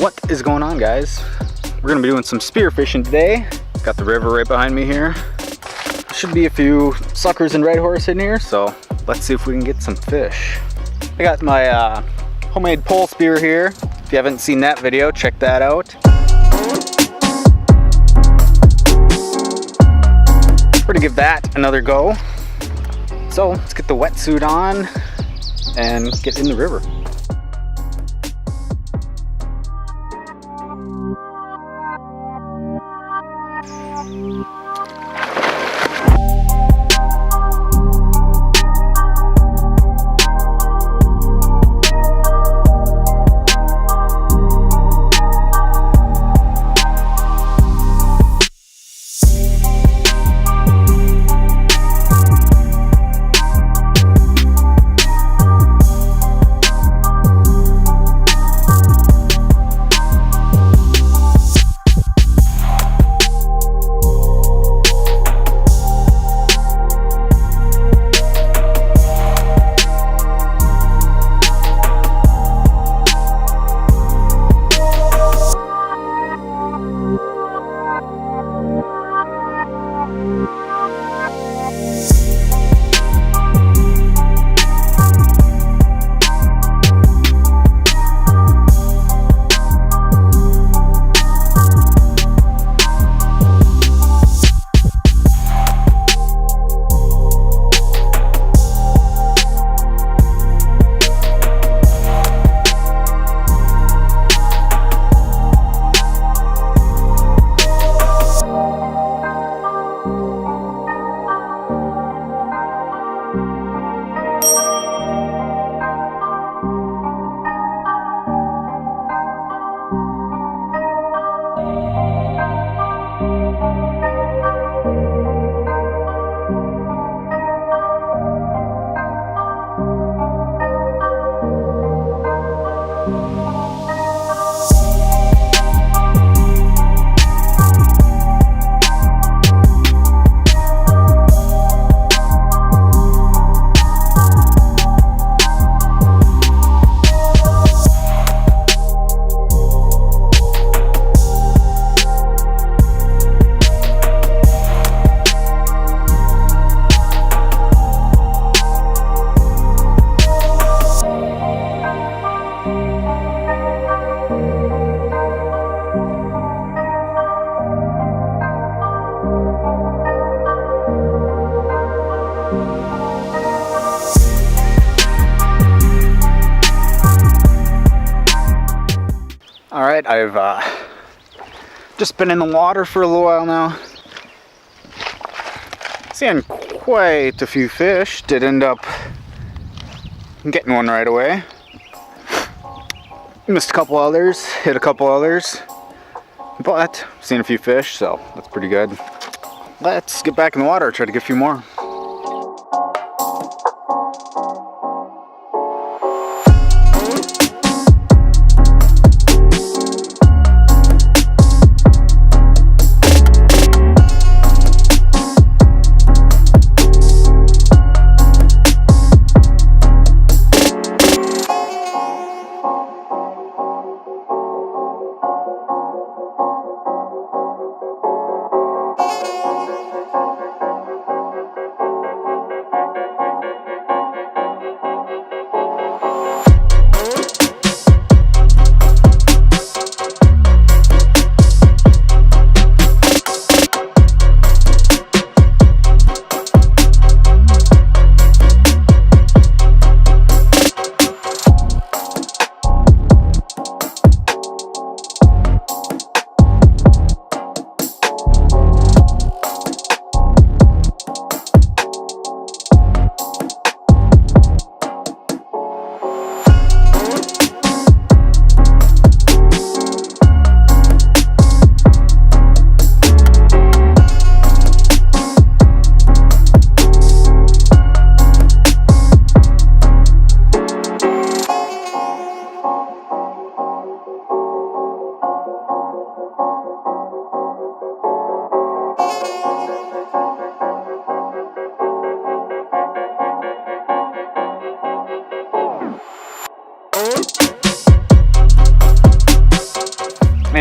What is going on, guys? We're gonna be doing some spearfishing today. Got the river right behind me here. Should be a few suckers and redhorse in here, so let's see if we can get some fish. I got my homemade pole spear here. If you haven't seen that video, check that out. We're gonna give that another go. So let's get the wetsuit on and get in the river. All right, I've just been in the water for a little while now. Seeing quite a few fish. Did end up getting one right away. Missed a couple others, hit a couple others, but seen a few fish, so that's pretty good. Let's get back in the water, try to get a few more.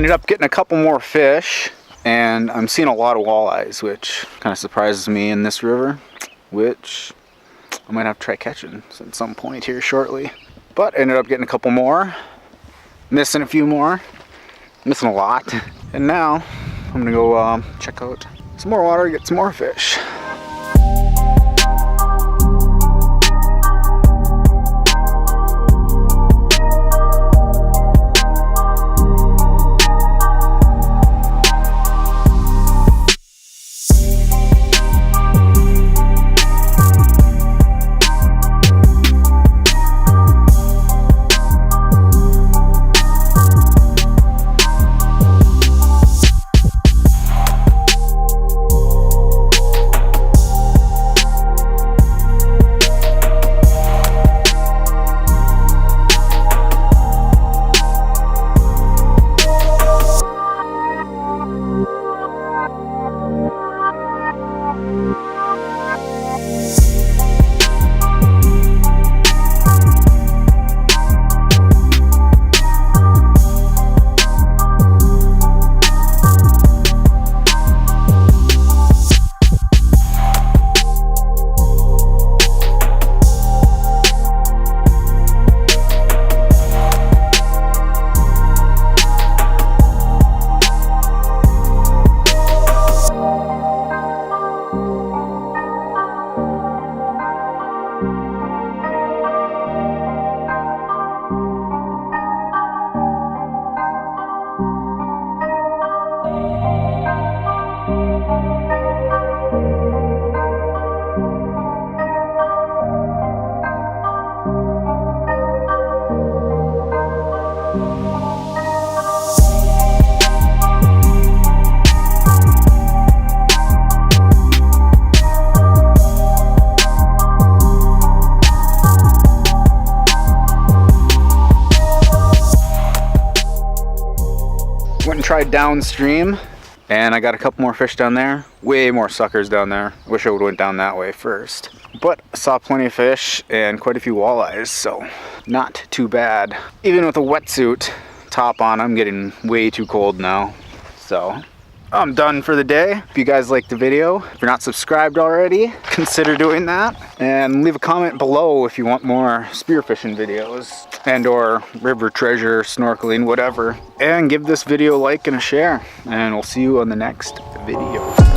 ended up getting a couple more fish, and I'm seeing a lot of walleyes, which kind of surprises me in this river, which I might have to try catching at some point here shortly. But ended up getting a couple more, missing a few more, missing a lot. And now I'm gonna go check out some more water, get some more fish. Went and tried downstream, and I got a couple more fish down there. Way more suckers down there. Wish I would have went down that way first. But I saw plenty of fish and quite a few walleyes, so not too bad. Even with a wetsuit top on, I'm getting way too cold now. So I'm done for the day. If you guys liked the video, if you're not subscribed already, consider doing that. And leave a comment below if you want more spearfishing videos and or river treasure, snorkeling, whatever. And give this video a like and a share. And we'll see you on the next video.